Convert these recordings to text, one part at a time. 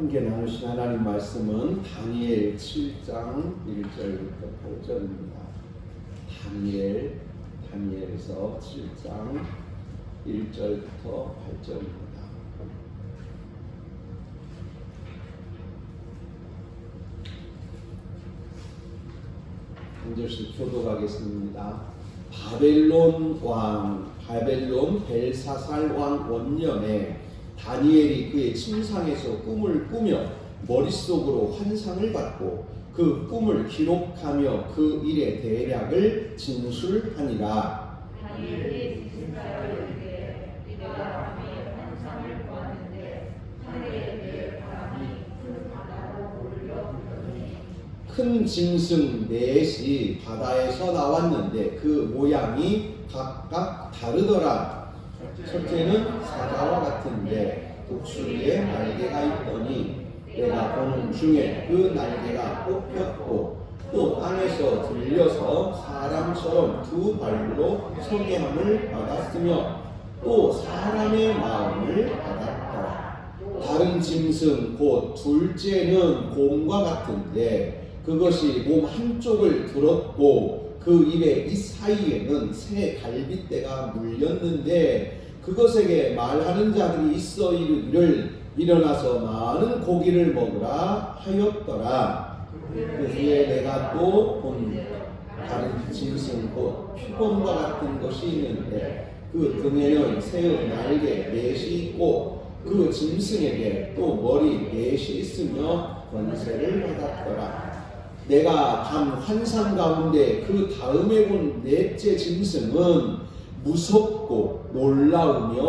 함께 나누신 하나님 말씀은 다니엘 7장 1절부터 8절입니다. 다니엘에서 7장 1절부터 8절입니다. 한 절씩 교독하겠습니다. 바벨론 벨사살 왕 원년에 다니엘이 그의 침상에서 꿈을 꾸며 머릿속으로 환상을 받고 그 꿈을 기록하며 그 일의 대략을 진술하니라. 다니엘이 지식자여에게 네가 밤에 환상을 보았는데 하늘에 바람이 큰 바다로 몰려들더니 큰 짐승 넷이 바다에서 나왔는데 그 모양이 각각 다르더라. 첫째는 사자와 같은데 독수리에 날개가 있더니 내가 보는 중에 그 날개가 뽑혔고 또 땅에서 들려서 사람처럼 두 발로 서게 함을 받았으며 또 사람의 마음을 받았더라. 다른 짐승 곧 둘째는 곰과 같은데 그것이 몸 한쪽을 들었고 그 입의 이 사이에는 새 갈빗대가 물렸는데 그것에게 말하는 자들이 있어 이르기를 일어나서 많은 고기를 먹으라 하였더라. 그 후에 내가 또 본 다른 짐승 곧 피범과 같은 것이 있는데 그 등에는 새의 날개 넷이 있고 그 짐승에게 또 머리 넷이 있으며 권세를 받았더라. 내가 단 환상 가운데 그 다음에 본 넷째 짐승은 무섭고 놀라우며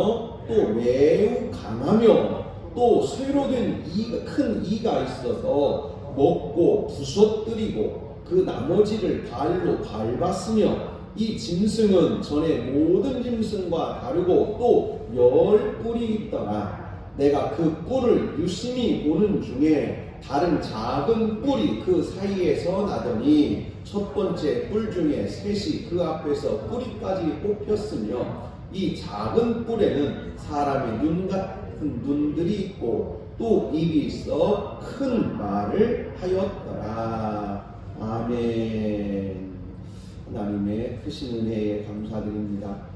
또 매우 강하며 또 쇠로 된 큰 이가 있어서 먹고 부서뜨리고 그 나머지를 발로 밟았으며 이 짐승은 전에 모든 짐승과 다르고 또 10뿔이 있더라. 내가 그 뿔을 유심히 보는 중에 다른 작은 뿔이 그 사이에서 나더니 첫 번째 뿔 중에 셋이 그 앞에서 뿌리까지 뽑혔으며 이 작은 뿔에는 사람의 눈 같은 눈들이 있고 또 입이 있어 큰 말을 하였더라. 아멘. 하나님의 크신 은혜에 감사드립니다.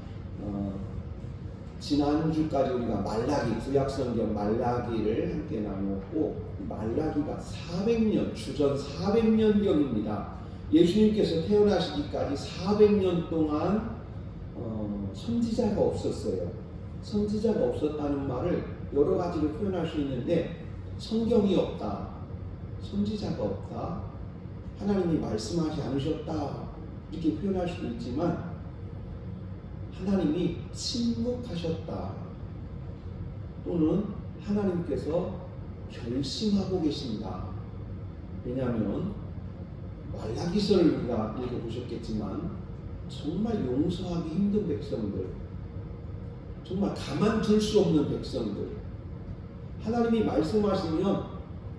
지난주까지 우리가 말라기, 구약성경 말라기를 함께 나누었고 말라기가 400년, 주전 400년경입니다. 예수님께서 태어나시기까지 400년 동안 선지자가 없었어요. 선지자가 없었다는 말을 여러 가지로 표현할 수 있는데 성경이 없다, 선지자가 없다, 하나님이 말씀하지 않으셨다 이렇게 표현할 수도 있지만 하나님이 침묵하셨다 또는 하나님께서 결심하고 계신다. 왜냐하면 말라기서를 우리가 읽어보셨겠지만 정말 용서하기 힘든 백성들, 정말 가만둘 수 없는 백성들, 하나님이 말씀하시면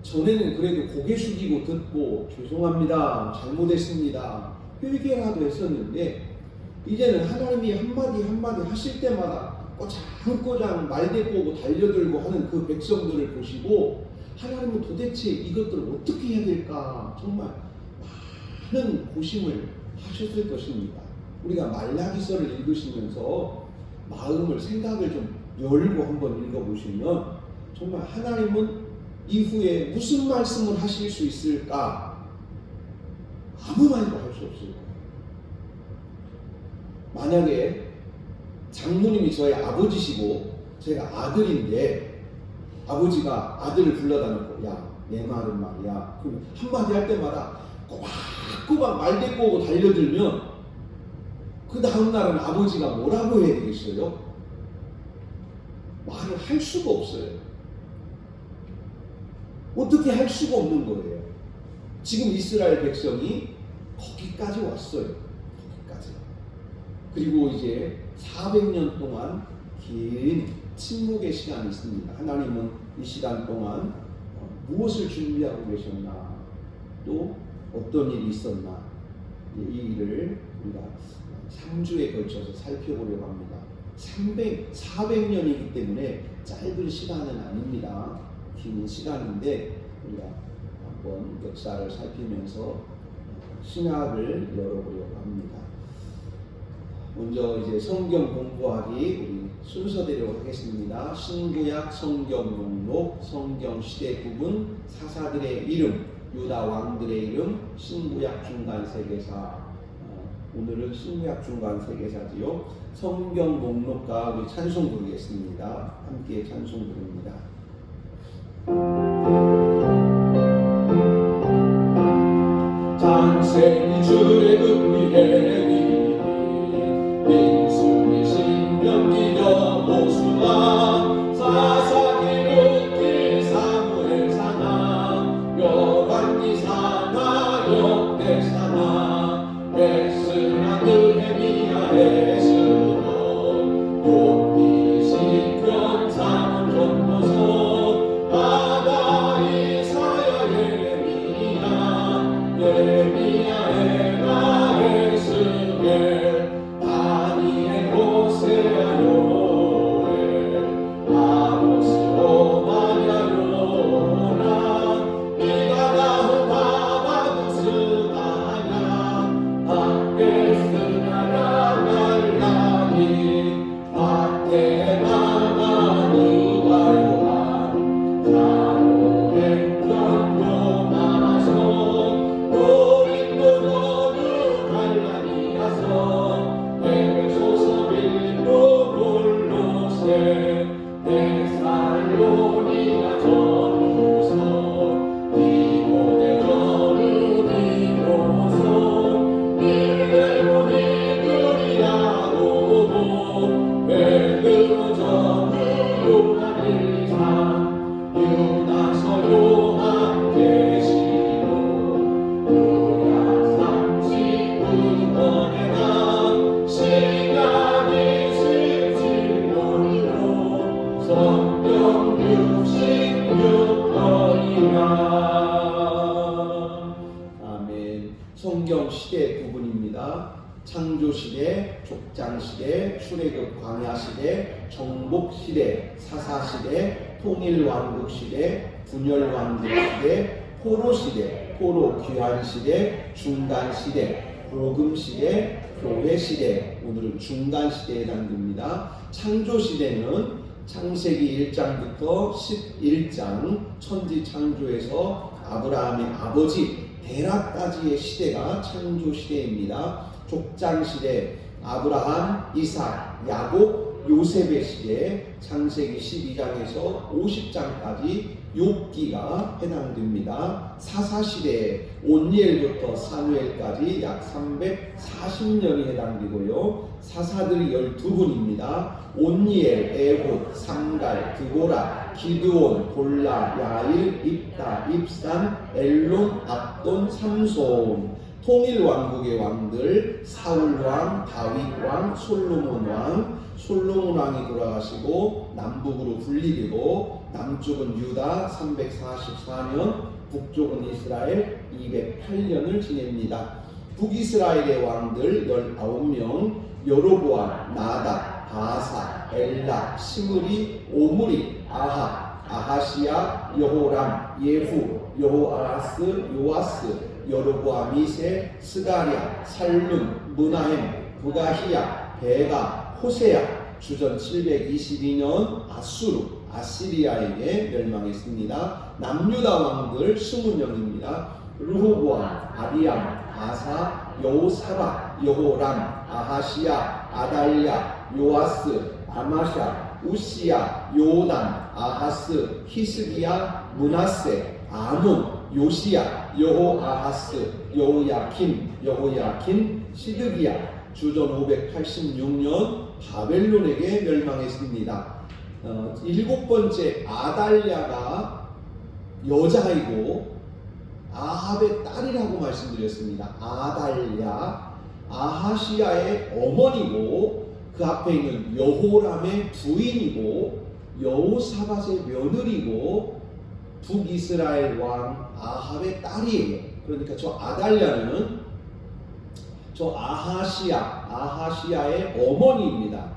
전에는 그래도 고개 숙이고 듣고 죄송합니다, 잘못했습니다, 회개라도 했었는데 이제는 하나님이 한마디 한마디 하실 때마다 꼬장꼬장 말대꾸고 달려들고 하는 그 백성들을 보시고 하나님은 도대체 이것들을 어떻게 해야 될까 정말 많은 고심을 하셨을 것입니다. 우리가 말라기서를 읽으시면서 마음을, 생각을 좀 열고 한번 읽어보시면 정말 하나님은 이후에 무슨 말씀을 하실 수 있을까? 아무 말도 할 수 없을 거예요. 만약에 장모님이 저의 아버지시고 제가 아들인데 아버지가 아들을 불러다 놓고 야, 내 말은 말이야. 그럼 한마디 할 때마다 꼬박꼬박 말대꾸고 달려들면 그 다음날은 아버지가 뭐라고 해야 되겠어요? 말을 할 수가 없어요. 어떻게 할 수가 없는 거예요. 지금 이스라엘 백성이 거기까지 왔어요. 거기까지. 그리고 이제 400년 동안 긴 침묵의 시간이 있습니다. 하나님은 이 시간 동안 무엇을 준비하고 계셨나, 또 어떤 일이 있었나, 이 일을 우리가 3주에 걸쳐서 살펴보려고 합니다. 400년이기 때문에 짧은 시간은 아닙니다. 긴 시간인데 우리가 한번 역사를 살피면서 신학을 열어보려고 합니다. 먼저 이제 성경 공부하기 우리 순서대로 하겠습니다. 신구약 성경 목록, 성경 시대 구분, 사사들의 이름, 유다 왕들의 이름, 신구약 중간 세계사. 오늘은 신구약 중간 세계사지요. 성경 목록과 우리 찬송 부르겠습니다. 함께 찬송 부릅니다. 장세기 출애굽 위에 민수기 신명기가 호수아 사사기록기 사무엘사나 열왕기사나 역대사나 에스라 느헤미야 에스로 욥기 시편 사문 전도서 아가 이사야 예레미야 에라 에스겔 다니엘 호세아 요엘 아모스 오바냐 요나 미가 나훔 하바국 스가랴 박게스나라 갈라니 박게나가 누가 요한 사로행 전도마서 고린도 너는 갈라니아서 에베소서 빌립보 골로새 데살로니가 전후서 디모데 전후디모서 빌레몬이 그리야고보 베드로 전후 요한 일상 유다서 요한 계시록 유야 39번에나 시간이 17년이로 성경 66번이라. 아멘. 성경 시대 구분입니다. 창조시대, 족장시대, 출애굽 광야시대, 정복시대, 사사시대, 통일왕국시대, 분열왕국시대, 포로시대, 포로 귀환시대, 중간시대, 복음시대, 교회시대. 오늘은 중간시대에 해당됩니다. 창조시대는 창세기 1장부터 11장 천지창조에서 아브라함의 아버지 데라까지의 시대가 창조시대입니다. 족장시대 아브라함, 이삭, 야곱, 요셉의 시대 창세기 12장에서 50장까지 욥기가 해당됩니다. 사사시대 온니엘부터 사무엘까지 약 340년이 해당되고요. 사사들이 12분입니다. 온니엘, 에봇, 삼갈, 드보라, 기드온, 골라, 야일, 입다, 입산, 엘론, 압돈, 삼손. 통일왕국의 왕들 사울왕, 다윗왕, 솔로몬왕. 솔로몬왕이 돌아가시고 남북으로 분리되고 남쪽은 유다 344년, 북쪽은 이스라엘 208년을 지냅니다. 북이스라엘의 왕들 19명, 여로보암, 나답, 바사, 엘라, 시므리, 오므리, 아합, 아하시야, 여호람, 예후, 여호아하스, 요아스, 여로보암 2세, 스가랴, 살룸, 므나헴, 부가히야, 베가, 호세야. 주전 722년 아수르, 아시리아에게 멸망했습니다. 남유다 왕들 20명입니다. 르호보암, 아비암, 아사, 여호사박, 여호람, 아하시야, 아달랴, 요아스, 아마샤, 우시야, 요담, 아하스, 히스기야, 므낫세, 아몬, 요시야, 여호아하스, 여호야킨, 시드기야. 주전 586년 바벨론에게 멸망했습니다. 7번째 아달랴가 여자이고 아합의 딸이라고 말씀드렸습니다. 아달랴, 아하시야의 어머니고 그 앞에 있는 여호람의 부인이고 여호사밧의 며느리고 북이스라엘 왕 아합의 딸이에요. 그러니까 저 아달랴는 저 아하시야의 어머니입니다.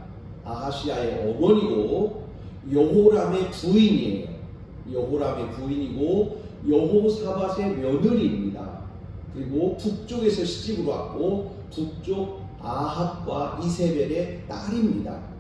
아하시야의 어머니고 여호람의 부인이에요. 여호람의 부인이고 여호사밧의 며느리입니다. 그리고 북쪽에서 시집으로 왔고 북쪽 아합과 이세벨의 딸입니다.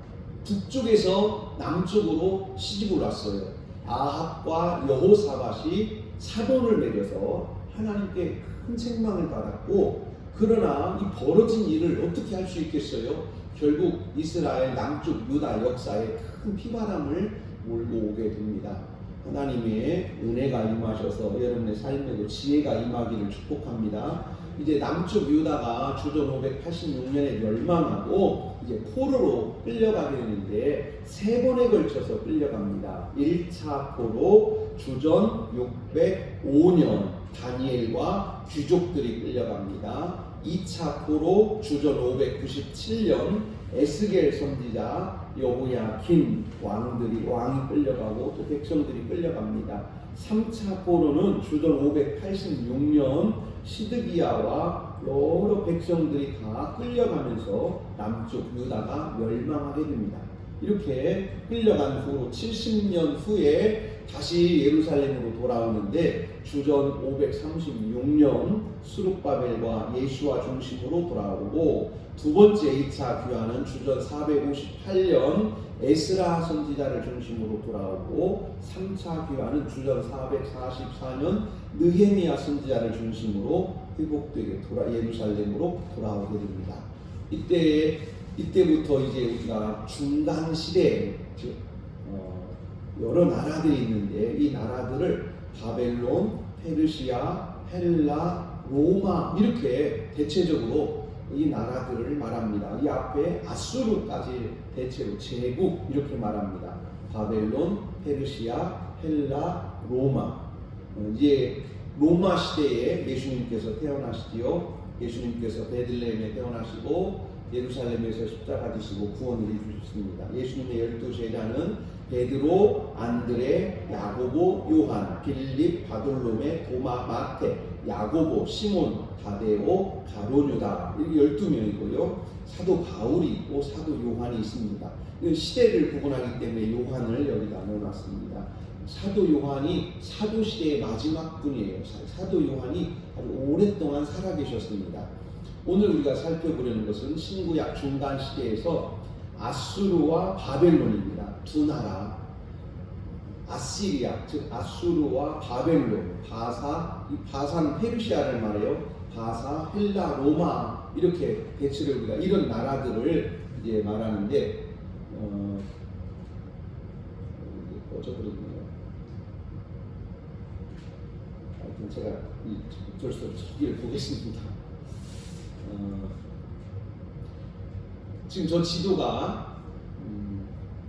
북쪽에서 남쪽으로 시집을 왔어요. 아합과 여호사밧이 사돈을 맺어서 하나님께 큰 책망을 받았고, 그러나 이 벌어진 일을 어떻게 할 수 있겠어요? 결국 이스라엘 남쪽 유다 역사에 큰 피바람을 몰고 오게 됩니다. 하나님의 은혜가 임하셔서 여러분의 삶에도 지혜가 임하기를 축복합니다. 이제 남쪽 유다가 주전 586년에 멸망하고 이제 포로로 끌려가게 되는데 세 번에 걸쳐서 끌려갑니다. 1차 포로 주전 605년 다니엘과 귀족들이 끌려갑니다. 2차 포로 주전 597년 에스겔 선지자 여호야킨 왕이 끌려가고 또 백성들이 끌려갑니다. 3차 포로는 주전 586년 시드기야와 여러 백성들이 다 끌려가면서 남쪽 유다가 멸망하게 됩니다. 이렇게 끌려간 후로 70년 후에 다시 예루살렘으로 돌아오는데 주전 536년 수룹바벨과 예수와 중심으로 돌아오고, 두 번째 2차 귀환은 주전 458년 에스라 선지자를 중심으로 돌아오고, 3차 귀환은 주전 444년 느헤미야 선지자를 중심으로 회복되게 예루살렘으로 돌아오게 됩니다. 이때부터 이제 우리가 중간 시대에 여러 나라들이 있는데 이 나라들을 바벨론, 페르시아, 헬라, 로마 이렇게 대체적으로 이 나라들을 말합니다. 이 앞에 아수르까지 대체로 제국 이렇게 말합니다. 바벨론, 페르시아, 헬라, 로마. 이제 로마 시대에 예수님께서 태어나시지요. 예수님께서 베들레헴에 태어나시고 예루살렘에서 십자가 지시고 구원을 이루셨습니다. 예수님의 12제자는 베드로, 안드레, 야고보, 요한, 빌립, 바돌로메, 도마, 마테, 야고보, 시몬, 다데오, 가룟유다, 이렇게 12명이고요. 사도 바울이 있고 사도 요한이 있습니다. 시대를 구분하기 때문에 요한을 여기다 넣어놨습니다. 사도 요한이 사도 시대의 마지막 분이에요. 사도 요한이 아주 오랫동안 살아계셨습니다. 오늘 우리가 살펴보려는 것은 신구약 중간 시대에서 아수르와 바벨론입니다. 두 나라, 아시리아, 즉 아수르와 바벨론, 바사는 페르시아를 말해요. 바사, 헬라, 로마 이렇게 대체로 우리가 이런 나라들을 이제 말하는데 꺼져버렸네요. 하여튼 제가 어쩔 수 없이 저기를 보겠습니다. 지금 저 지도가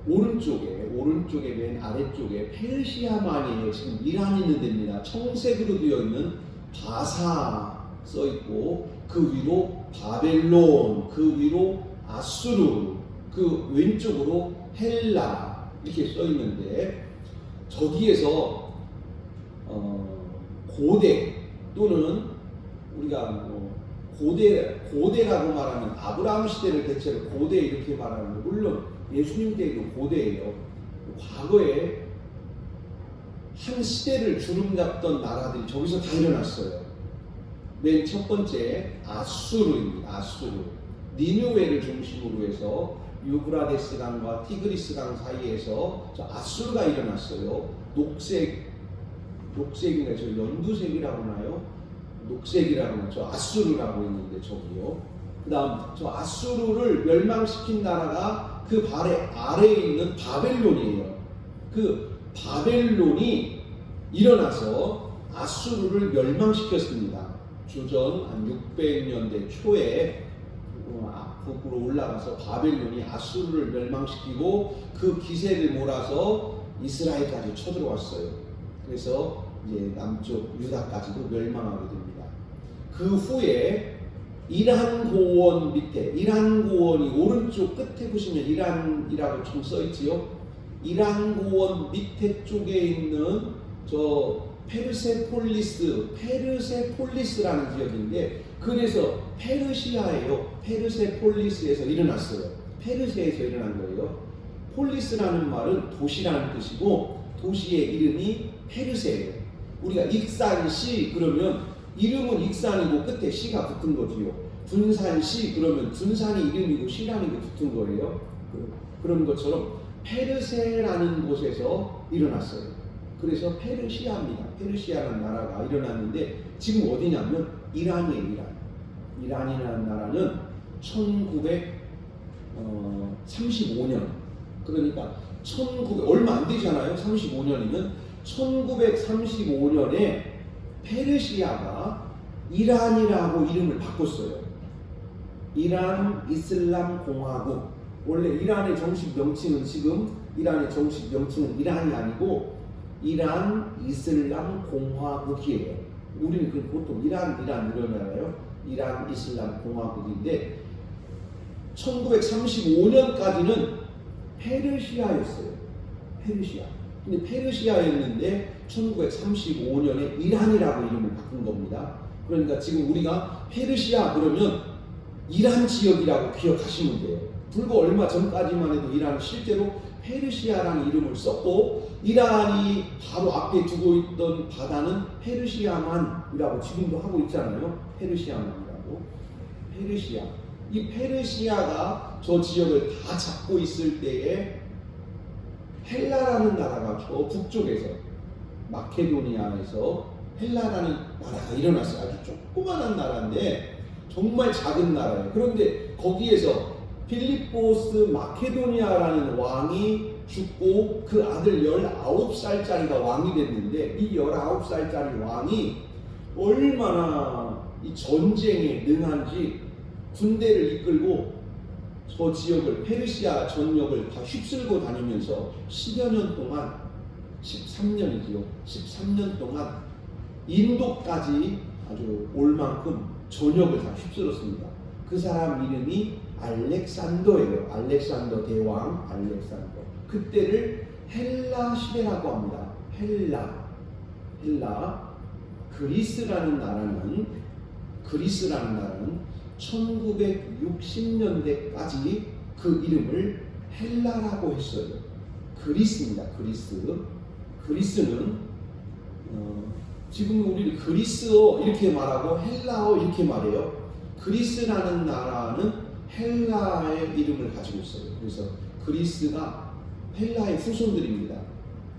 오른쪽에 맨 아래쪽에 페르시아만이에요. 지금 이란 있는 데입니다. 청색으로 되어 있는 바사 써 있고 그 위로 바벨론, 그 위로 아수르, 그 왼쪽으로 헬라 이렇게 써 있는데 저기에서 고대 또는 우리가 고대라고 말하면 아브라함 시대를 대체로 고대 이렇게 말하는데 물론 예수님 때도 고대예요. 과거에 한 시대를 주름잡던 나라들이 저기서 다 일어났어요. 맨 첫 번째 아수르입니다. 아수르. 니느웨를 중심으로 해서 유브라데스 강과 티그리스 강 사이에서 저 아수르가 일어났어요. 녹색인가 저 연두색이라고 하나요? 녹색이라고 하나 저 아수르라고 있는데 저기요. 그 다음 저 아수르를 멸망시킨 나라가 그 아래에 있는 바벨론이에요. 그 바벨론이 일어나서 아수르를 멸망시켰습니다. 주전 한 600년대 초에 북으로 올라가서 바벨론이 아수르를 멸망시키고 그 기세를 몰아서 이스라엘까지 쳐들어왔어요. 그래서 이제 남쪽 유다까지도 멸망하게 됩니다. 그 후에 이란 고원 밑에, 이란 고원이 오른쪽 끝에 보시면 이란이라고 좀 써있지요. 이란 고원 밑에 쪽에 있는 저 페르세폴리스라는 지역인데 그래서 페르시아예요. 페르세폴리스에서 일어났어요. 페르시아에서 일어난 거예요. 폴리스라는 말은 도시라는 뜻이고 도시의 이름이 페르세예요. 우리가 익산시 그러면 이름은 익산이고 끝에 시가 붙은 거지요. 분산시 그러면 분산이 이름이고 시라는 게 붙은 거예요. 그런 것처럼 페르세라는 곳에서 일어났어요. 그래서 페르시아입니다. 페르시아라는 나라가 일어났는데 지금 어디냐면 이란이에요. 이란이라는 나라는 1935년 그러니까 1900 얼마 안 되잖아요. 35년이면 1935년에 페르시아가 이란이라고 이름을 바꿨어요. 이란 이슬람 공화국. 원래 이란의 정식 명칭은 지금 이란의 정식 명칭은 이란이 아니고 이란 이슬람 공화국이에요. 우리는 보통 이란 이러잖아요. 이란 이슬람 공화국인데 1935년까지는 페르시아였어요. 페르시아. 근데 페르시아였는데 1935년에 이란이라고 이름을 바꾼 겁니다. 그러니까 지금 우리가 페르시아 그러면 이란 지역이라고 기억하시면 돼요. 불과 얼마 전까지만 해도 이란은 실제로 페르시아라는 이름을 썼고 이란이 바로 앞에 두고 있던 바다는 페르시아만이라고 지금도 하고 있잖아요. 페르시아만이라고. 페르시아. 이 페르시아가 저 지역을 다 잡고 있을 때에 헬라라는 나라가 저 북쪽에서 마케도니아에서 헬라라는 나라가 일어났어요. 아주 조그만한 나라인데 정말 작은 나라예요. 그런데 거기에서 필리포스 마케도니아라는 왕이 죽고 그 아들 19살짜리가 왕이 됐는데 이 19살짜리 왕이 얼마나 이 전쟁에 능한지 군대를 이끌고 저 지역을 페르시아 전역을 다 휩쓸고 다니면서 10여 년 동안 13년이지요. 13년 동안 인도까지 아주 올 만큼 전역을 다 휩쓸었습니다. 그 사람 이름이 알렉산더예요. 알렉산더 대왕 알렉산더. 그때를 헬라 시대라고 합니다. 헬라. 그리스라는 나라는 1960년대까지 그 이름을 헬라라고 했어요. 그리스입니다. 그리스는 지금 우리 그리스어 이렇게 말하고 헬라어 이렇게 말해요. 그리스라는 나라는 헬라의 이름을 가지고 있어요. 그래서 그리스가 헬라의 후손들입니다.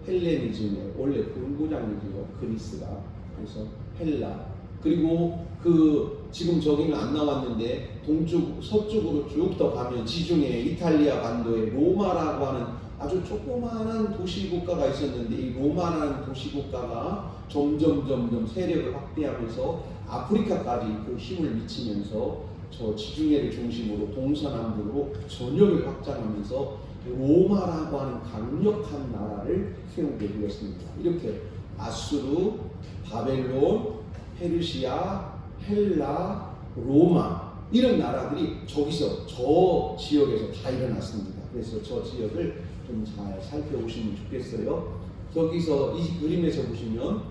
헬레니즘의 원래 본고장이죠. 그리스가. 그래서 헬라. 그리고 지금 저기는 안 나왔는데 동쪽 서쪽으로 쭉 더 가면 지중해 이탈리아 반도에 로마라고 하는 아주 조그마한 도시국가가 있었는데 이 로마라는 도시국가가 점점 세력을 확대하면서 아프리카까지 그 힘을 미치면서 저 지중해를 중심으로 동서남북으로 전역을 확장하면서 로마라고 하는 강력한 나라를 세우게 되었습니다. 이렇게 아수르, 바벨론, 페르시아, 헬라, 로마 이런 나라들이 저기서 저 지역에서 다 일어났습니다. 그래서 저 지역을 좀 잘 살펴보시면 좋겠어요. 저기서 이 그림에서 보시면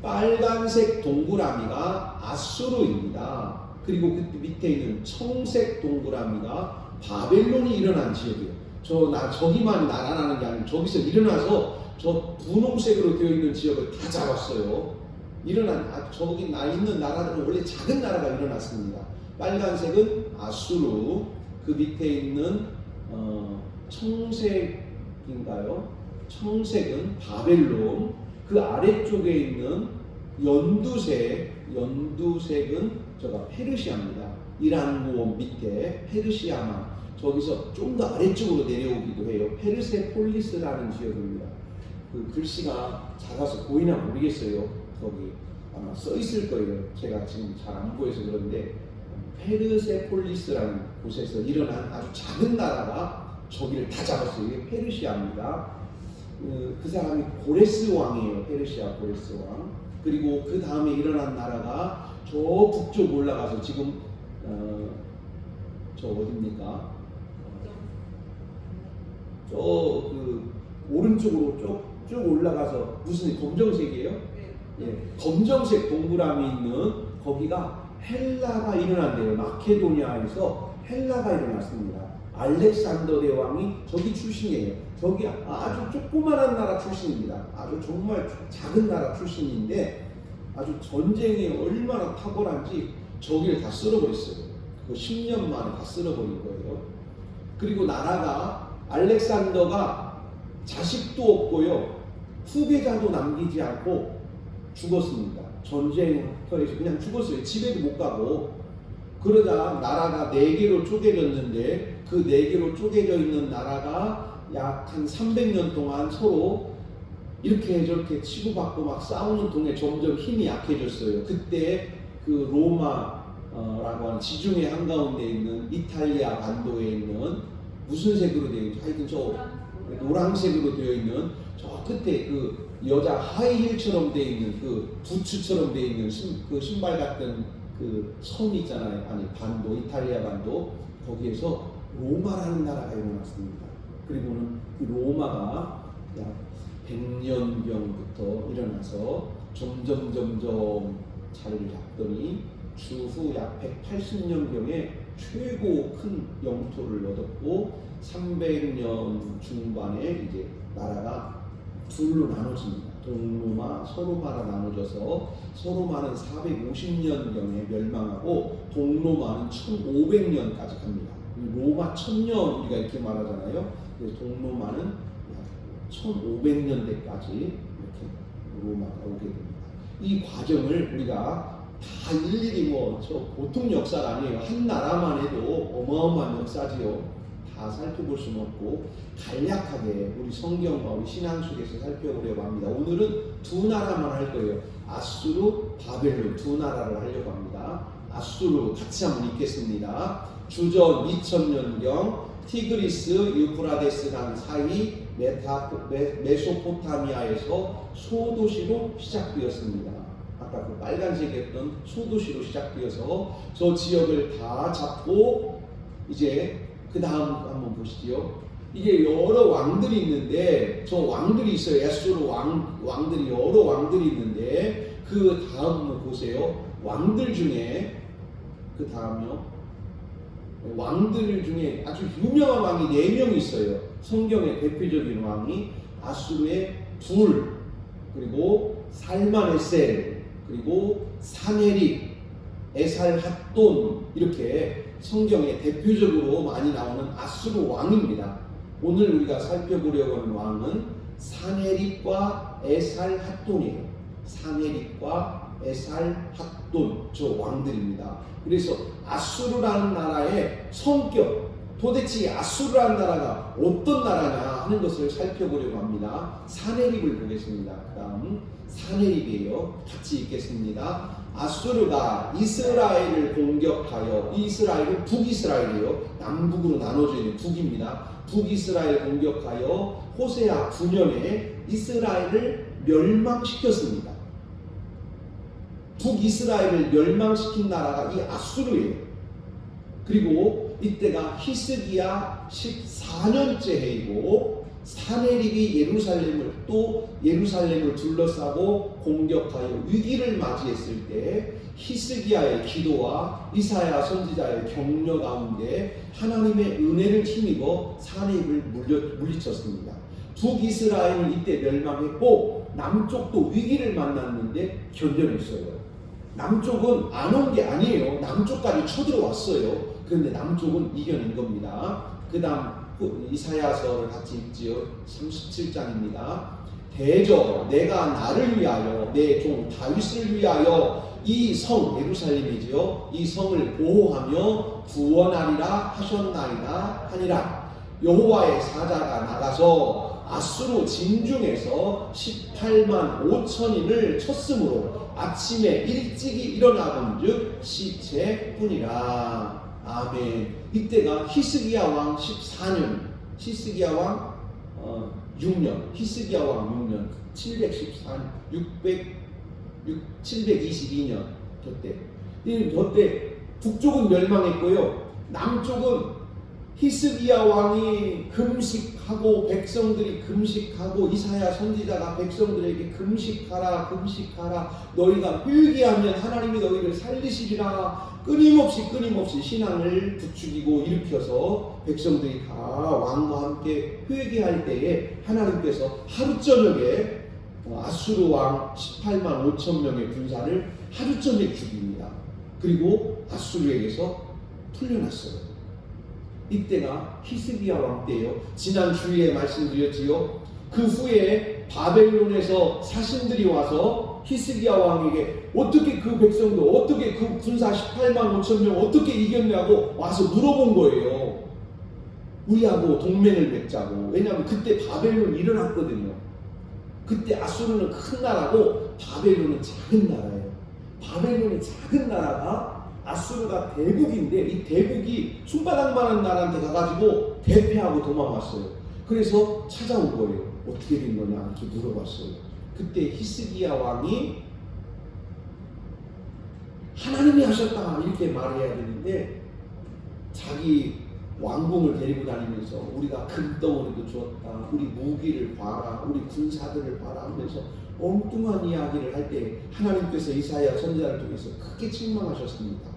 빨간색 동그라미가 아수르입니다. 그리고 그 밑에 있는 청색 동그라미가 바벨론이 일어난 지역이에요. 저기만 나라라는 게 아니고 저기서 일어나서 저 분홍색으로 되어 있는 지역을 다 잡았어요. 저기 있는 나라들은 원래 작은 나라가 일어났습니다. 빨간색은 아수르, 그 밑에 있는 청색인가요? 청색은 바벨론, 그 아래쪽에 있는 연두색은 저가 페르시아입니다. 이란고 밑에 페르시아만 저기서 좀 더 아래쪽으로 내려오기도 해요. 페르세폴리스라는 지역입니다. 그 글씨가 작아서 보이나 모르겠어요. 거기 아마 써 있을 거예요. 제가 지금 잘 안 보여서 그런데 페르세폴리스라는 곳에서 일어난 아주 작은 나라가 저기를 다 잡았어요. 이게 페르시아입니다. 그 사람이 고레스 왕이에요. 페르시아 고레스 왕. 그리고 그 다음에 일어난 나라가 저 북쪽 올라가서 지금 저 어딥니까? 오른쪽으로 쭉 올라가서 무슨 검정색이에요? 예, 검정색 동그라미 있는 거기가 헬라가 일어난대요. 마케도니아에서 헬라가 일어났습니다. 알렉산더 대왕이 저기 출신이에요. 저기 아주 조그만한 나라 출신입니다. 아주 정말 작은 나라 출신인데 아주 전쟁이 얼마나 탁월한지 저기를 다 쓸어버렸어요. 그 10년 만에 다 쓸어버린 거예요. 그리고 나라가 알렉산더가 자식도 없고요. 후계자도 남기지 않고 죽었습니다. 전쟁터에서 그냥 죽었어요. 집에도 못 가고. 그러자 나라가 4개로 쪼개졌는데 그 4개로 쪼개져 있는 나라가 약 한 300년 동안 서로 이렇게 저렇게 치고받고 막 싸우는 동에 점점 힘이 약해졌어요. 그때 그 로마라고 하는 지중해 한가운데 있는 이탈리아 반도에 있는 무슨 색으로 되어 있죠? 하여튼 저 노란색으로 되어 있는 저 끝에 그 여자 하이힐처럼 되어 있는 그 부츠처럼 되어 있는 그 신발 같은 그 섬 있잖아요. 아니 반도, 이탈리아 반도 거기에서 로마라는 나라가 일어났습니다. 그리고는 그 로마가 약 100년경부터 일어나서 점점 자리를 잡더니 추후 약 180년경에 최고 큰 영토를 얻었고 300년 중반에 이제 나라가 둘로 나눠집니다. 동로마, 서로마가 나눠져서 서로마는 450년경에 멸망하고 동로마는 1500년까지 갑니다. 로마 1000년 우리가 이렇게 말하잖아요. 그래서 동로마는 약 1500년대까지 이렇게 로마가 오게 됩니다. 이 과정을 우리가 다 일일이 저 보통 역사가 아니에요. 한 나라만 해도 어마어마한 역사지요. 다 살펴볼 수는 없고 간략하게 우리 성경과 우리 신앙 속에서 살펴보려고 합니다. 오늘은 두 나라만 할 거예요. 아수르, 바벨론 두 나라를 하려고 합니다. 아수르 같이 한번 읽겠습니다. 주전 2000년경 티그리스 유프라데스 강 사이 메소포타미아에서 소도시로 시작되었습니다. 아까 그 빨간색이었던 소도시로 시작되어서 저 지역을 다 잡고 이제 그 다음 한번 보시죠. 이게 여러 왕들이 있는데 저 왕들이 있어요. 야수르 왕들이 여러 왕들이 있는데 그 다음 보세요. 왕들 중에 그 다음요. 왕들 중에 아주 유명한 왕이 4명 있어요. 성경의 대표적인 왕이 아수르의 둘, 그리고 살만에셀, 그리고 사네립, 에살핫돈 이렇게 성경에 대표적으로 많이 나오는 아수르 왕입니다. 오늘 우리가 살펴보려고 하는 왕은 사네립과 에살핫돈이에요. 사네립과 에살핫돈 저 왕들입니다. 그래서 아수르라는 나라의 성격, 도대체 아수르라는 나라가 어떤 나라냐 하는 것을 살펴보려고 합니다. 사네립을 보겠습니다. 그 다음 사네립이에요. 같이 읽겠습니다. 아수르가 이스라엘을 공격하여, 이 이스라엘은 북이스라엘이에요. 남북으로 나눠져 있는 북입니다. 북이스라엘 공격하여 호세아 9년에 이스라엘을 멸망시켰습니다. 북이스라엘을 멸망시킨 나라가 이 아수르예요. 그리고 이때가 히스기야 14년째 해이고 사네립이 예루살렘을 둘러싸고 공격하여 위기를 맞이했을 때 히스기야의 기도와 이사야 선지자의 격려 가운데 하나님의 은혜를 힘입어 사네립을 물리쳤습니다. 북이스라엘은 이때 멸망했고 남쪽도 위기를 만났는데 견뎌냈어요. 남쪽은 안 온 게 아니에요. 남쪽까지 쳐들어왔어요. 그런데 남쪽은 이겨낸 겁니다. 그 다음 이사야서를 같이 읽지요. 37장입니다. 대저 내가 나를 위하여 내 종 다윗을 위하여 이 성 예루살렘이지요. 이 성을 보호하며 구원하리라 하셨나이다 하니라. 여호와의 사자가 나가서 아수르 진중에서 18만 5천인을 쳤으므로 아침에 일찍이 일어나본즉 시체뿐이라. 아멘. 이때가 히스기야 왕 14년, 히스기야 왕 6년, 히스기야 왕 6년, 722년 저때 북쪽은 멸망했고요. 남쪽은 히스기야 왕이 금식하고 백성들이 금식하고 이사야 선지자가 백성들에게 금식하라 너희가 회개하면 하나님이 너희를 살리시리라 끊임없이 신앙을 부추기고 일으켜서 백성들이 다 왕과 함께 회개할 때에 하나님께서 하루 저녁에 아수르 왕 18만 5천 명의 군사를 하루 전에 죽입니다. 그리고 아수르에게서 풀려났어요. 이때가 히스기야 왕 때예요. 지난 주일에 말씀드렸지요. 그 후에 바벨론에서 사신들이 와서 히스기야 왕에게 어떻게 그 백성들, 어떻게 그 군사 18만 5천 명 어떻게 이겼냐고 와서 물어본 거예요. 우리하고 동맹을 맺자고. 왜냐하면 그때 바벨론이 일어났거든요. 그때 아수르는 큰 나라고 바벨론은 작은 나라예요. 바벨론이 작은 나라가 아수르가 대국인데 이 대국이 손바닥만한 나라한테 가가지고 대패하고 도망갔어요. 그래서 찾아온 거예요. 어떻게 된 거냐 이렇게 물어봤어요. 그때 히스기야 왕이 하나님이 하셨다 이렇게 말해야 되는데 자기 왕궁을 데리고 다니면서 우리가 금덩어리도 주었다, 우리 무기를 봐라, 우리 군사들을 봐라 하면서 엉뚱한 이야기를 할 때 하나님께서 이사야 선지자를 통해서 크게 책망하셨습니다.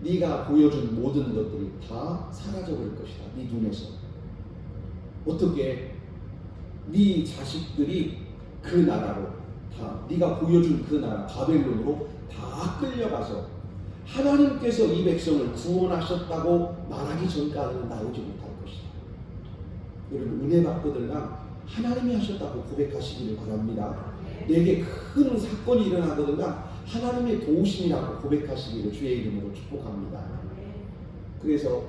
네가 보여준 모든 것들이 다 사라져버릴 것이다. 네 눈에서. 어떻게 네 자식들이 그 나라로 다 네가 보여준 그 나라 바벨론으로 다 끌려가서 하나님께서 이 백성을 구원하셨다고 말하기 전까지는 나오지 못할 것이다. 여러분 은혜 받거든요. 하나님이 하셨다고 고백하시기를 바랍니다. 내게 큰 사건이 일어나거든요. 하나님의 도우심이라고 고백하시기를 주의 이름으로 축복합니다. 그래서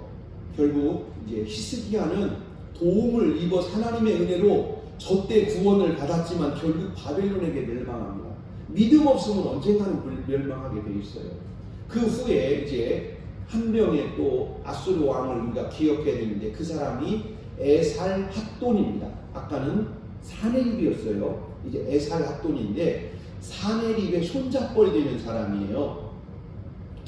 결국 이제 히스기야는 도움을 입어서 하나님의 은혜로 저때 구원을 받았지만 결국 바벨론에게 멸망합니다. 믿음 없으면 언젠가는 멸망하게 돼 있어요. 그 후에 이제 한 명의 또 아수르 왕을 우리가 기억해야 되는데 그 사람이 에살핫돈입니다. 아까는 사네립이었어요. 이제 에살핫돈인데 사네립의 손잡벌이 되는 사람이에요.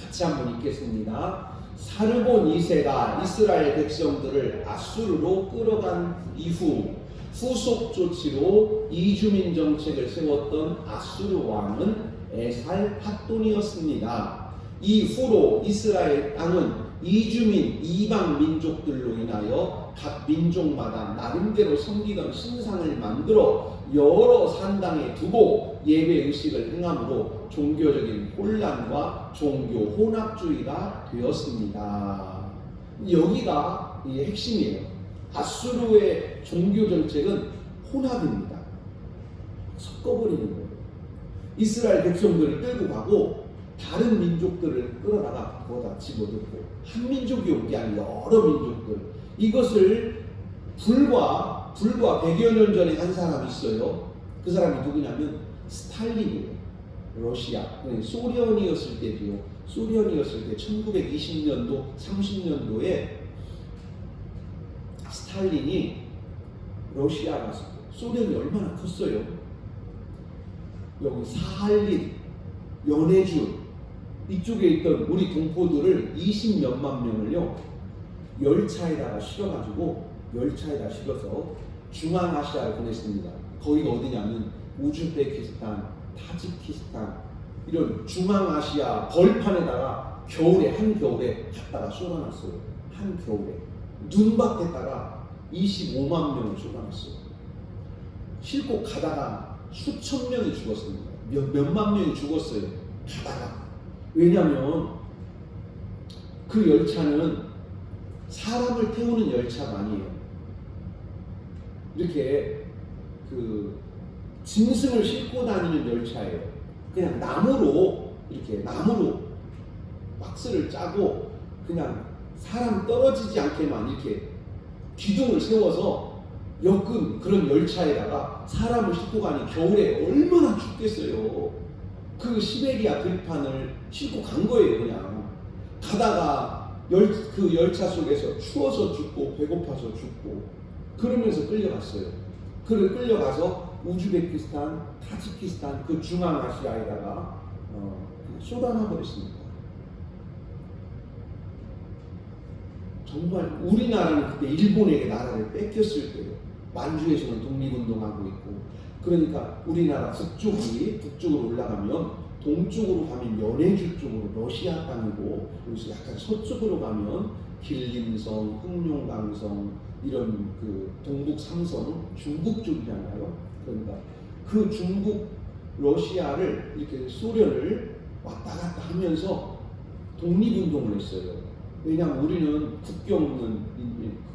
같이 한번 읽겠습니다. 사르본 2세가 이스라엘 백성들을 아수르로 끌어간 이후 후속 조치로 이주민 정책을 세웠던 아수르 왕은 에살핫돈이었습니다. 이후로 이스라엘 땅은 이주민 이방 민족들로 인하여 각 민족마다 나름대로 섬기던 신상을 만들어 여러 산당에 두고 예배 의식을 행함으로 종교적인 혼란과 종교 혼합주의가 되었습니다. 여기가 핵심이에요. 아수르의 종교 정책은 혼합입니다. 섞어버리는 거예요. 이스라엘 백성들을 끌고 가고 다른 민족들을 끌어다가 거기다 집어넣고 한 민족이 온 게 아니라 여러 민족들. 이것을 불과 100여 년 전에 한 사람이 있어요. 그 사람이 누구냐면 스탈린이에요. 러시아, 소련이었을 때도요. 소련이었을 때 1920년도, 30년도에 스탈린이 러시아가 소련이 얼마나 컸어요. 여기 사할린, 연해주 이쪽에 있던 우리 동포들을 20몇만 명을요 열차에다가 실어가지고 열차에다 실어서 중앙아시아를 보냈습니다. 거기가 어디냐면 우즈베키스탄, 타지키스탄 이런 중앙아시아 벌판에다가 한겨울에 갖다가 쏟아놨어요. 한겨울에 눈밭에다가 25만 명을 쏟아놨어요. 싣고 가다가 수천 명이 죽었습니다. 몇만 명이 죽었어요. 가다가. 왜냐하면 그 열차는 사람을 태우는 열차가 아니에요. 이렇게 그 짐승을 싣고 다니는 열차예요. 그냥 나무로 박스를 짜고 그냥 사람 떨어지지 않게만 이렇게 기둥을 세워서 엮은 그런 열차에다가 사람을 싣고 가니 겨울에 얼마나 춥겠어요. 그 시베리아 들판을 싣고 간 거예요. 그냥 가다가 그 열차 속에서 추워서 죽고 배고파서 죽고 그러면서 끌려갔어요. 끌려가서 우즈베키스탄, 타지키스탄 그 중앙아시아에다가 쏟아놔 버렸습니다. 정말 우리나라는 그때 일본에게 나라를 뺏겼을 때요. 만주에서는 독립운동하고 있고, 그러니까 우리나라 북쪽으로 올라가면, 동쪽으로 가면 연해주 쪽으로 러시아 땅이고, 여기서 약간 서쪽으로 가면 길림성, 흑룡강성 이런 그 동북 삼성 중국 쪽이잖아요. 그러니까 그 중국 러시아를 이렇게 소련을 왔다 갔다 하면서 독립운동을 했어요. 왜냐하면 우리는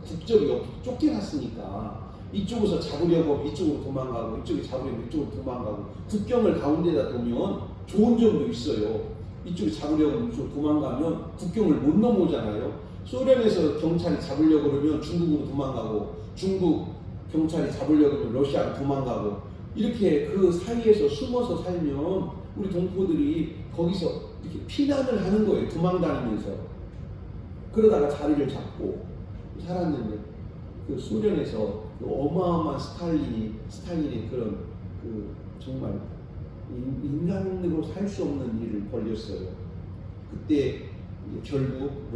국적이 쫓겨났으니까 이쪽에서 잡으려고 이쪽으로 도망가고, 이쪽에 잡으려고 이쪽으로 도망가고, 국경을 가운데다 두면 좋은 점도 있어요. 이쪽에 잡으려고 이쪽으로 도망가면 국경을 못 넘어오잖아요. 소련에서 경찰이 잡으려고 그러면 중국으로 도망가고, 중국 경찰이 잡으려고 그러면 러시아로 도망가고, 이렇게 그 사이에서 숨어서 살면 우리 동포들이 거기서 이렇게 피난을 하는 거예요. 도망다니면서. 그러다가 자리를 잡고 살았는데, 그 소련에서 그 어마어마한 스탈린의 그런 그 정말 인간으로 살 수 없는 일을 벌였어요. 그때 결국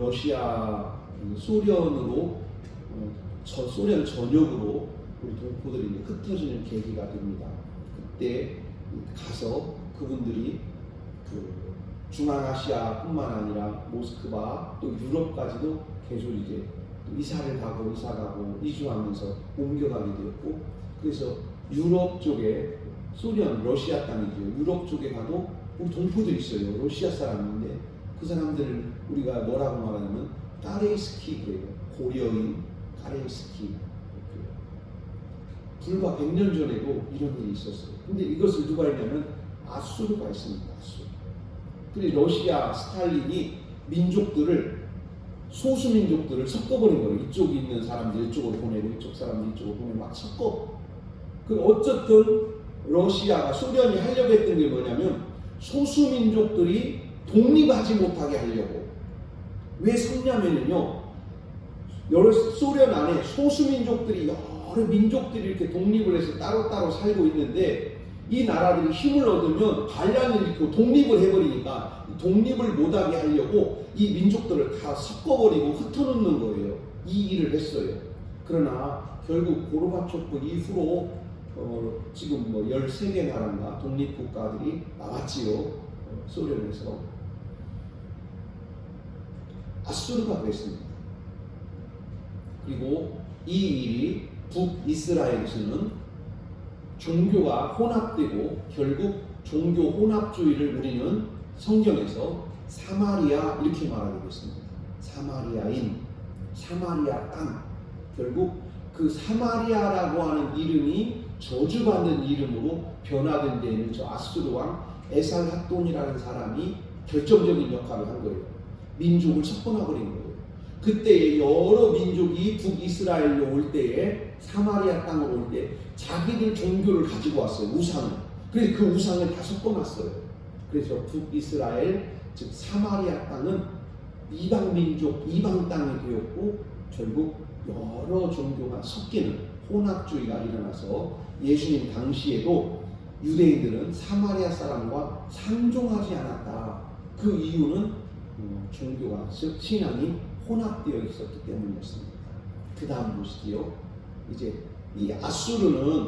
소련 전역으로 우리 동포들이 흩어지는 계기가 됩니다. 그때 가서 그분들이 그 중앙아시아뿐만 아니라 모스크바 또 유럽까지도 계속 이제 이사를 가고 이주하면서 옮겨가게 되었고, 그래서 유럽 쪽에 소련 러시아 땅이죠. 유럽 쪽에 가도 우리 동포들이 있어요. 러시아 사람인데 그 사람들을 우리가 뭐라고 말하냐면 까레이스키 그래요. 고려인 까레이스키. 불과 100년 전에도 이런 일이 있었어요. 근데 이것을 누가 했냐면 아수르가 했습니다. 아수르. 근데 러시아 스탈린이 소수민족들을 섞어버린 거예요. 이쪽에 있는 사람들 이쪽으로 보내고, 이쪽 사람들 이쪽으로 보내고 막 섞어. 어쨌든 소련이 하려고 했던 게 뭐냐면 소수민족들이 독립하지 못하게 하려고. 왜 섞냐면요, 소련 안에 소수민족들이 여러 민족들이 이렇게 독립을 해서 따로따로 살고 있는데, 이 나라들이 힘을 얻으면 반란을 일으키고 독립을 해버리니까 독립을 못하게 하려고 이 민족들을 다 섞어버리고 흩어놓는 거예요. 이 일을 했어요. 그러나 결국 고르바초프 이후로 지금 13개 나라인가 독립국가들이 나왔지요. 소련에서. 아수르가 됐습니다. 그리고 이 일이 북이스라엘에서는 종교가 혼합되고, 결국 종교 혼합주의를 우리는 성경에서 사마리아 이렇게 말하게 됐습니다. 사마리아 땅. 결국 그 사마리아라고 하는 이름이 저주받는 이름으로 변화된 데에는 저 아수르 왕 에살핫돈이라는 사람이 결정적인 역할을 한 거예요. 민족을 섞어놔버린 거예요. 그때 여러 민족이 북이스라엘로 올 때에, 사마리아 땅으로 올 때 자기들 종교를 가지고 왔어요. 우상을. 그래서 그 우상을 다 섞어놨어요. 그래서 북이스라엘, 즉 사마리아 땅은 이방 민족, 이방 땅이 되었고, 결국 여러 종교가 섞이는 혼합주의가 일어나서 예수님 당시에도 유대인들은 사마리아 사람과 상종하지 않았다. 그 이유는 종교가, 즉 신앙이 혼합되어 있었기 때문이었습니다. 그 다음 보시지요. 이제 이 아수르는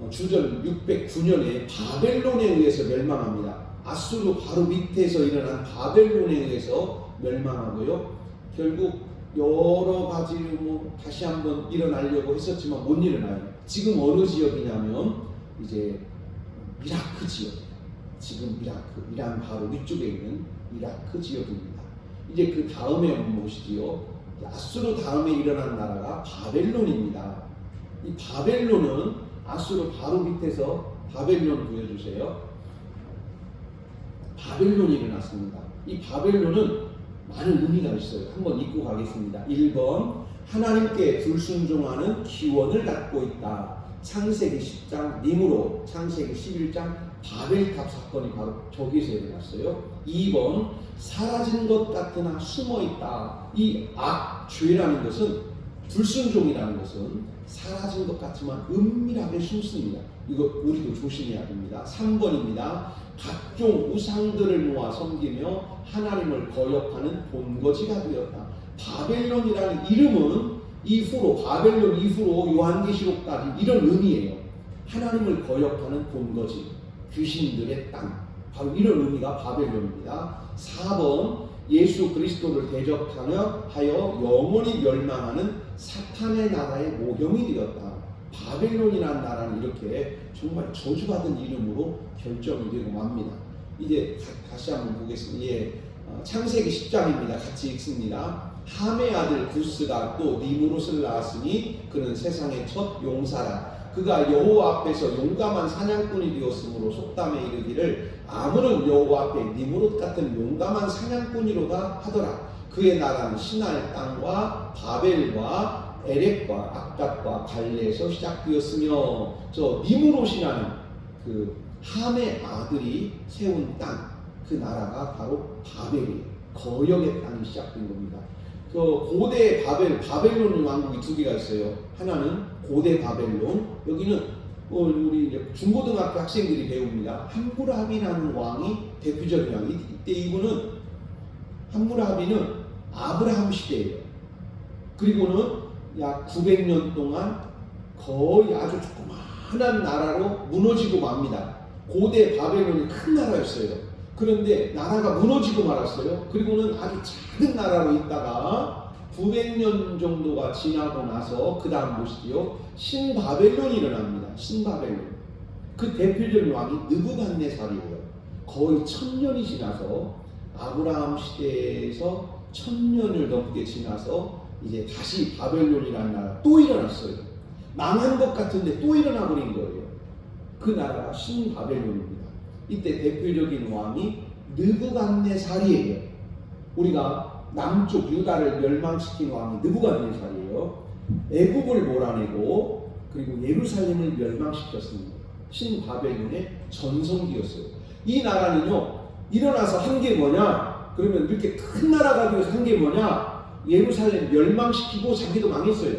주전 609년에 바벨론에 의해서 멸망합니다. 아수르 바로 밑에서 일어난 바벨론에 의해서 멸망하고요. 결국 여러 가지 다시 한번 일어나려고 했었지만 못 일어나요. 지금 어느 지역이냐면 이제 이라크 지역. 지금 이란 바로 위쪽에 있는 이라크 지역입니다. 이제 그 다음에 한번 보시지요. 아수르 다음에 일어난 나라가 바벨론입니다. 이 바벨론은 아수르 바로 밑에서 바벨론 보여주세요. 바벨론이 일어났습니다. 이 바벨론은 많은 의미가 있어요. 한번 읽고 가겠습니다. 1번, 하나님께 불순종하는 기원을 갖고 있다. 창세기 10장 니므롯, 창세기 11장 바벨탑 사건이 바로 저기서 일어났어요. 2번, 사라진 것 같으나 숨어있다. 이 죄라는 것은, 불순종이라는 것은 사라진 것 같지만 은밀하게 숨습니다. 이거 우리도 조심해야 됩니다. 3번입니다. 각종 우상들을 모아 섬기며 하나님을 거역하는 본거지가 되었다. 바벨론이라는 이름은 이후로, 바벨론 이후로 요한계시록까지 이런 의미예요. 하나님을 거역하는 본거지, 귀신들의 땅, 바로 이런 의미가 바벨론입니다. 4번, 예수 그리스도를 대적하여 영원히 멸망하는 사탄의 나라의 모형이 되었다. 바벨론이라는 나라는 이렇게 정말 저주받은 이름으로 결정이 되고 맙니다. 이제 다시 한번 보겠습니다. 창세기 10장입니다. 같이 읽습니다. 함의 아들 구스가 또 니무롯을 낳았으니 그는 세상의 첫 용사라. 그가 여호와 앞에서 용감한 사냥꾼이 되었으므로 속담에 이르기를 아무런 여호와 앞에 니무롯 같은 용감한 사냥꾼이로다 하더라. 그의 나라는 시날 땅과 바벨과 에렉과 악갓과 갈레에서 시작되었으며, 저 니무롯이라는 그 함의 아들이 세운 땅, 그 나라가 바로 바벨이에요. 거역의 땅이 시작된 겁니다. 그 고대 바벨론 왕국이 두 개가 있어요. 하나는 고대 바벨론, 여기는 우리 이제 중고등학교 학생들이 배웁니다. 함무라비라는 왕이 대표적인 왕이, 이때 이분은 함무라비는 아브라함 시대예요. 그리고는 약 900년 동안 거의 아주 조그마한 나라로 무너지고 맙니다. 고대 바벨론이 큰 나라였어요. 그런데 나라가 무너지고 말았어요. 그리고는 아주 작은 나라로 있다가 900년 정도가 지나고 나서 그 다음 보시죠. 신바벨론이 일어납니다. 신바벨론. 그 대표적인 왕이 느부갓네살이에요. 거의 1000년이 지나서, 아브라함 시대에서 1000년을 넘게 지나서 이제 다시 바벨론이라는 나라 또 일어났어요. 망한 것 같은데 또 일어나 버린 거예요. 그 나라가 신바벨론입니다. 이때 대표적인 왕이 느부갓네살이에요. 우리가 남쪽 유다를 멸망시킨 왕이 느부갓네살이에요. 애굽을 몰아내고 그리고 예루살렘을 멸망시켰습니다. 신바벨론의 전성기였어요. 이 나라는요, 일어나서 한 게 뭐냐? 그러면 이렇게 큰 나라가 되어서 한 게 뭐냐? 예루살렘 멸망시키고 자기도 망했어요.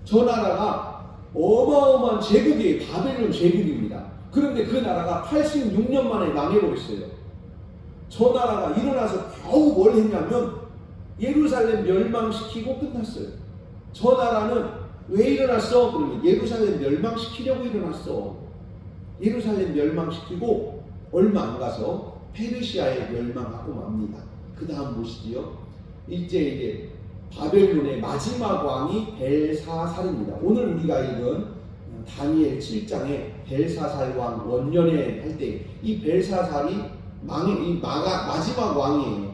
저 나라가 어마어마한 제국이에요. 바벨론 제국입니다. 그런데 그 나라가 86년 만에 망해버렸어요. 저 나라가 일어나서 겨우 뭘 했냐면 예루살렘 멸망시키고 끝났어요. 저 나라는 왜 일어났어? 그러면 예루살렘 멸망시키려고 일어났어. 예루살렘 멸망시키고 얼마 안 가서 페르시아에 멸망하고 맙니다. 그 다음 보시지요. 이제 바벨론의 마지막 왕이 벨사살입니다. 오늘 우리가 읽은 다니엘 7장에 벨사살 왕 원년에 할 때 이 벨사살이 마지막 왕이에요.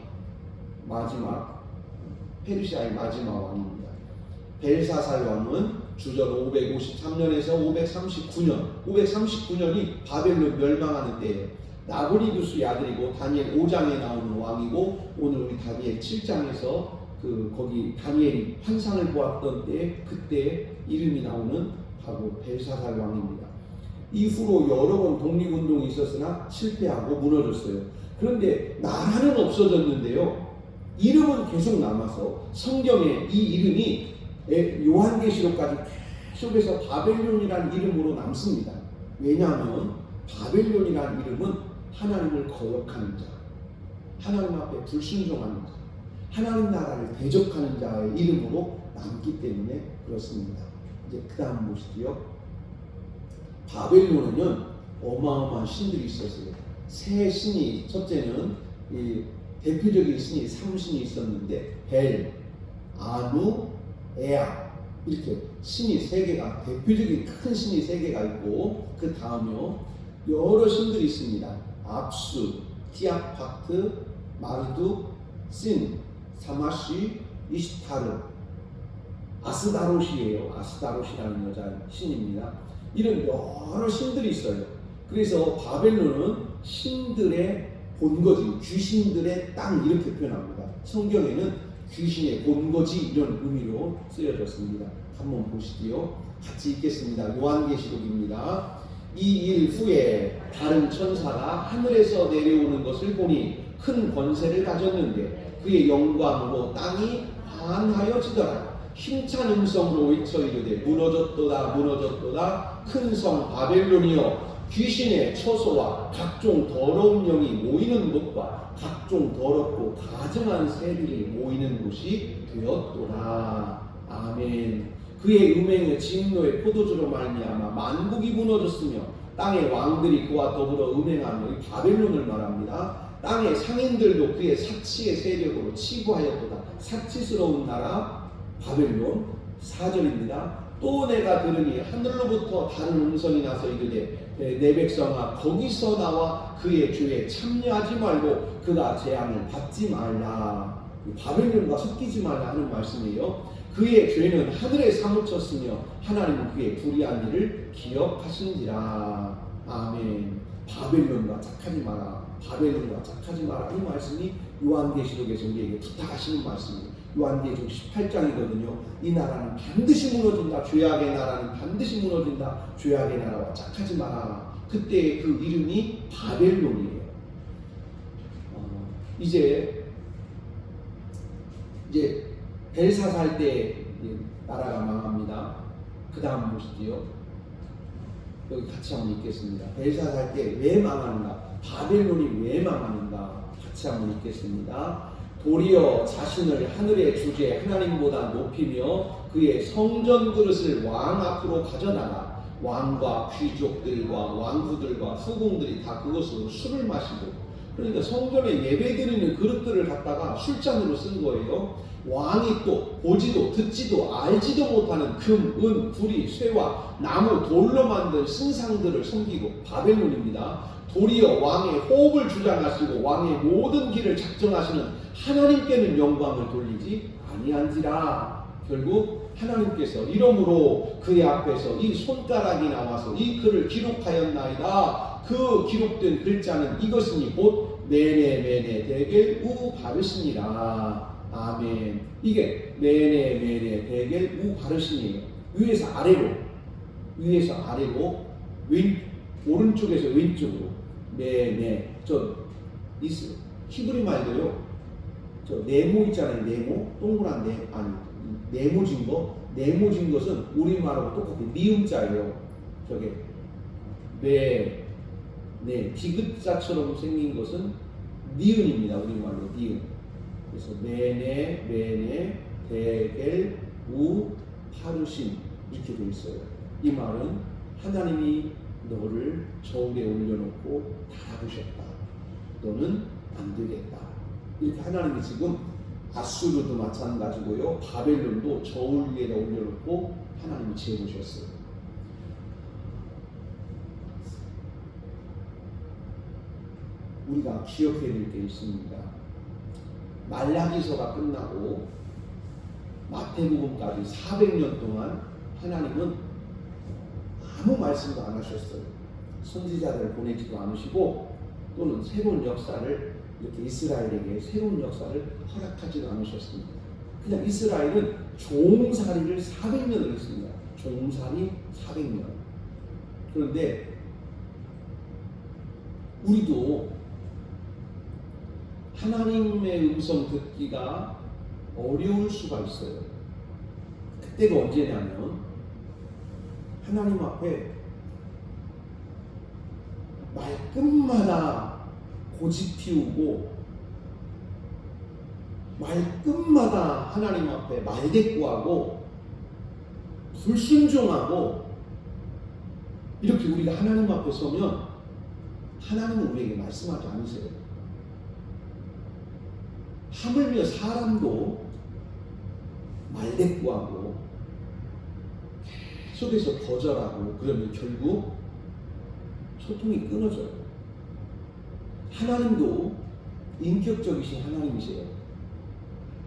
페르시아의 마지막 왕입니다. 벨사살 왕은 주전 553년에서 539년이 바벨론 멸망하는 때예요. 나브리두스의 아들이고 다니엘 5장에 나오는 왕이고, 오늘 우리 다니엘 7장에서 거기 다니엘이 환상을 보았던 때 그때 이름이 나오는 바로 벨사살 왕입니다. 이후로 여러 번 독립운동이 있었으나 실패하고 무너졌어요. 그런데 나라는 없어졌는데요, 이름은 계속 남아서 성경에 이 이름이 요한계시록까지 계속해서 바벨론이라는 이름으로 남습니다. 왜냐하면 바벨론이라는 이름은 하나님을 거역하는 자, 하나님 앞에 불순종하는 자, 하나님 나라를 대적하는 자의 이름으로 남기 때문에 그렇습니다. 이제 그 다음 보시죠. 바벨론에는 어마어마한 신들이 있었어요. 세 신이, 첫째는 이 대표적인 신이 3신이 있었는데 벨, 아누, 에아, 이렇게 신이 3개가, 대표적인 큰 신이 3개가 있고, 그 다음에요 여러 신들이 있습니다. 압수, 티아파트, 마르둑, 신, 사마시, 이시타르, 아스다롯이에요. 아스다롯이라는 여자 신입니다. 이런 여러 신들이 있어요. 그래서 바벨론은 신들의 본거지, 귀신들의 땅, 이렇게 표현합니다. 성경에는 귀신의 본거지 이런 의미로 쓰여졌습니다. 한번 보시지요. 같이 읽겠습니다. 요한계시록입니다. 이 일 후에 다른 천사가 하늘에서 내려오는 것을 보니 큰 권세를 가졌는데 그의 영광으로 땅이 환하여지더라. 힘찬 음성으로 외쳐 이르되 무너졌도다 무너졌도다 큰 성 바벨론이여 귀신의 처소와 각종 더러운 영이 모이는 곳과 각종 더럽고 가증한 새들이 모이는 곳이 되었도다. 아멘. 그의 음행의 진노의 포도주로 말미암아 만국이 무너졌으며 땅의 왕들이 그와 더불어 음행하며, 이 바벨론을 말합니다. 땅의 상인들도 그의 사치의 세력으로 치부하였도다. 사치스러운 나라 바벨론. 4절입니다. 또 내가 들으니 하늘로부터 다른 음성이 나서 이르되 내 백성아 거기서 나와 그의 죄에 참여하지 말고 그가 재앙을 받지 말라. 바벨론과 섞이지 말라 하는 말씀이에요. 그의 죄는 하늘에 사무쳤으며 하나님은 그의 불의한 일을 기억하신지라. 아멘. 바벨론과 짝하지 마라. 바벨론과 짝하지 마라. 이 말씀이 요한계시록에서 우리에게 부탁하시는 말씀이에요. 요한계시록 18장이거든요. 이 나라는 반드시 무너진다. 죄악의 나라는 반드시 무너진다. 죄악의 나라와 짝하지 마라. 그때 그 이름이 바벨론이에요. 이제 벨사살 때 나라가 망합니다. 그 다음 보시지요. 여기 같이 한번 읽겠습니다. 벨사살 때 왜 망하는가? 바벨론이 왜 망하는가? 같이 한번 읽겠습니다. 도리어 자신을 하늘의 주제 하나님보다 높이며 그의 성전 그릇을 왕 앞으로 가져다가 왕과 귀족들과 왕후들과 후궁들이 다 그것으로 술을 마시고, 그러니까 성전에 예배드리는 그릇들을 갖다가 술잔으로 쓴 거예요. 왕이 또 보지도 듣지도 알지도 못하는 금, 은, 구리, 쇠와 나무, 돌로 만든 신상들을 섬기고, 바벨론입니다. 도리어 왕의 호흡을 주장하시고 왕의 모든 길을 작정하시는 하나님께는 영광을 돌리지 아니한지라. 결국 하나님께서 이러므로 그의 앞에서 이 손가락이 나와서 이 글을 기록하였나이다. 그 기록된 글자는 이것이니 곧 메네 데겔 우 바르시니라. 아멘. 이게 메네 데겔 우 바르시니에요. 위에서 아래로 오른쪽에서 왼쪽으로. 히브리 말도요. 네모 있잖아요. 네모. 동그란 네모진 거. 네모진 것은 우리말하고 똑같아요. 미음자예요. 저게 디귿자처럼 생긴 것은 니은입니다. 우리말로 니은. 그래서 메네 데겔 우 파르신 이렇게 되어 있어요. 이 말은 하나님이 너를 저울에 올려놓고 다루셨다. 너는 안 되겠다. 이렇게 하나님이 지금 아수르도 마찬가지고요. 바벨론도 저울 위에다 올려놓고 하나님이 재우셨어요. 우리가 기억해야 될 게 있습니다. 말라기서가 끝나고 마태복음까지 400년 동안 하나님은 아무 말씀도 안 하셨어요. 선지자들을 보내지도 않으시고 또는 새로운 역사를 이렇게 이스라엘에게 새로운 역사를 허락하지도 않으셨습니다. 그냥 이스라엘은 종살이를 400년을 했습니다. 종살이 400년. 그런데 우리도 하나님의 음성 듣기가 어려울 수가 있어요. 그때가 언제냐면 하나님 앞에 말끝마다 고집 피우고 말끝마다 하나님 앞에 말대꾸하고 불순종하고 이렇게 우리가 하나님 앞에 서면 하나님은 우리에게 말씀하지 않으세요. 하물며 사람도 말대꾸하고 계속해서 거절하고 그러면 결국 소통이 끊어져요. 하나님도 인격적이신 하나님이세요.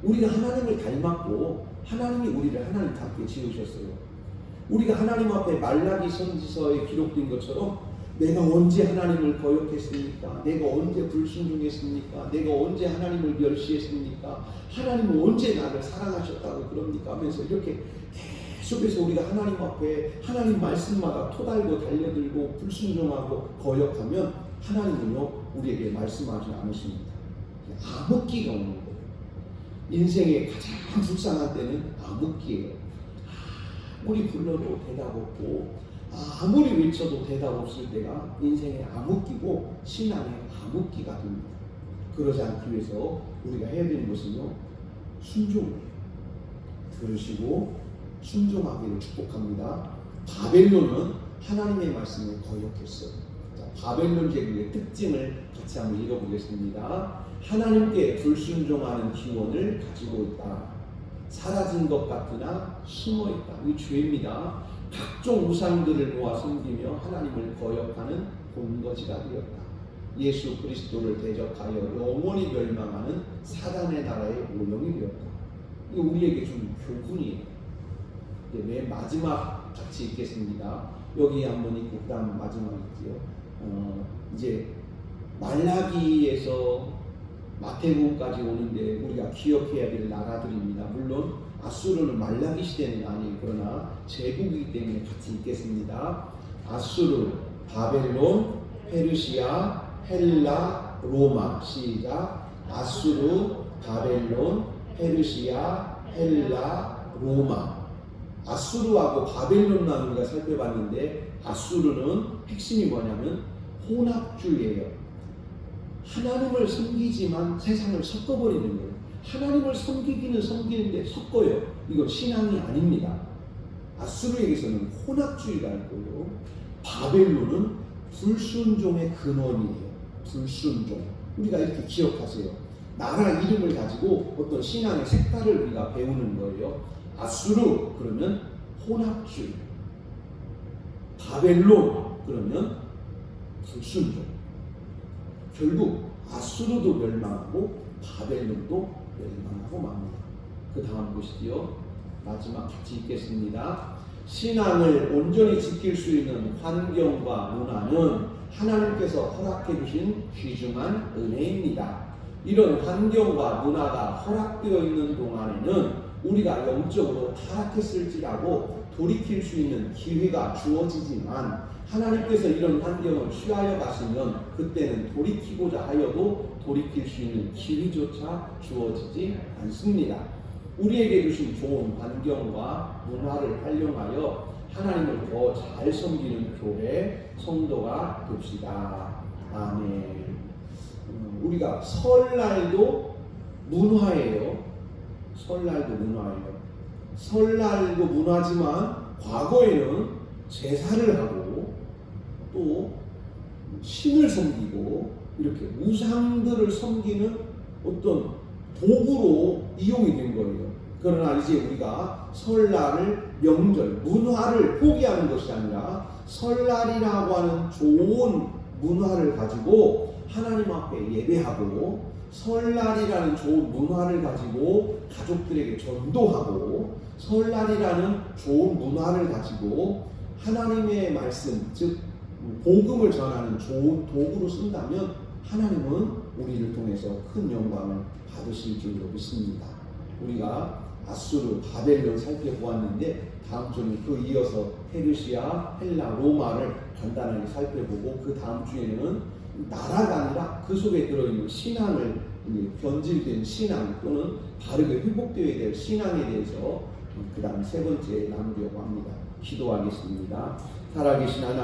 우리가 하나님을 닮았고 하나님이 우리를 하나님답게 지으셨어요. 우리가 하나님 앞에 말라기 선지서에 기록된 것처럼 내가 언제 하나님을 거역했습니까? 내가 언제 불순종했습니까? 내가 언제 하나님을 멸시했습니까? 하나님은 언제 나를 사랑하셨다고 그럽니까? 하면서 이렇게 계속해서 우리가 하나님 앞에 하나님 말씀마다 토달고 달려들고 불순종하고 거역하면 하나님은요 우리에게 말씀하지 않으십니다. 암흑기가 오는 거예요. 인생의 가장 불쌍한 때는 암흑기예요. 아무리 불러도 대답 없고 아무리 외쳐도 대답 없을 때가 인생의 암흑기고 신앙의 암흑기가 됩니다. 그러지 않기 위해서 우리가 해야 되는 것은요, 순종이에요. 들으시고 순종하기를 축복합니다. 바벨론은 하나님의 말씀을 거역했어요. 자, 바벨론 제국의 특징을 같이 한번 읽어보겠습니다. 하나님께 불순종하는 기원을 가지고 있다. 사라진 것 같으나 숨어 있다. 이 죄입니다. 각종 우상들을 모아 섬기며 하나님을 거역하는 본거지가 되었다. 예수 그리스도를 대적하여 영원히 멸망하는 사단의 나라의 오용이 되었다. 이거 우리에게 준 교훈이에요. 이제 맨 마지막 같이 읽겠습니다. 여기 한번 읽고 그 다음 마지막 읽지요. 이제 말라기에서 마태복음까지 오는데 우리가 기억해야 될 나라들입니다. 물론 아수르는 말라기 시대는 아니에요. 그러나 제국이기 때문에 같이 읽겠습니다. 아수르, 바벨론, 페르시아, 헬라, 로마. 시작. 아수르, 바벨론, 페르시아, 헬라, 로마. 아수르하고 바벨론만 우리가 살펴봤는데, 아수르는 핵심이 뭐냐면 혼합주의예요. 하나님을 섬기지만 세상을 섞어버리는 거예요. 하나님을 섬기기는 섬기는데 섞어요. 이건 신앙이 아닙니다. 아수르에게서는 혼합주의가 있고요. 바벨론은 불순종의 근원이에요. 불순종. 우리가 이렇게 기억하세요. 나라 이름을 가지고 어떤 신앙의 색깔을 우리가 배우는 거예요. 아수르 그러면 혼합주의, 바벨론 그러면 불순종. 결국 아수르도 멸망하고 바벨론도 멸망하고 맙니다. 그 다음 보시죠. 마지막 같이 읽겠습니다. 신앙을 온전히 지킬 수 있는 환경과 문화는 하나님께서 허락해 주신 귀중한 은혜입니다. 이런 환경과 문화가 허락되어 있는 동안에는 우리가 영적으로 타락했을지라도 돌이킬 수 있는 기회가 주어지지만, 하나님께서 이런 환경을 취하여 가시면 그때는 돌이키고자 하여도 돌이킬 수 있는 기회조차 주어지지 않습니다. 우리에게 주신 좋은 환경과 문화를 활용하여 하나님을 더 잘 섬기는 교회, 성도가 됩시다. 아멘. 우리가 설날도 문화예요. 설날도 문화예요. 설날도 문화지만 과거에는 제사를 하고 또 신을 섬기고 이렇게 우상들을 섬기는 어떤 도구로 이용이 된 거예요. 그러나 이제 우리가 설날을 명절, 문화를 포기하는 것이 아니라 설날이라고 하는 좋은 문화를 가지고 하나님 앞에 예배하고, 설날이라는 좋은 문화를 가지고 가족들에게 전도하고, 설날이라는 좋은 문화를 가지고 하나님의 말씀, 즉 복음을 전하는 좋은 도구로 쓴다면 하나님은 우리를 통해서 큰 영광을 받으실 줄로 믿습니다. 우리가 아수르, 바벨론 살펴보았는데 다음 주는 그 이어서 페르시아, 헬라, 로마를 간단하게 살펴보고, 그 다음 주에는 나라가 아니라 그 속에 들어있는 신앙을, 변질된 신앙 또는 바르게 회복되어야 될 신앙에 대해서 그 다음 세 번째 나누려고 합니다. 기도하겠습니다. 살아계신 하나님,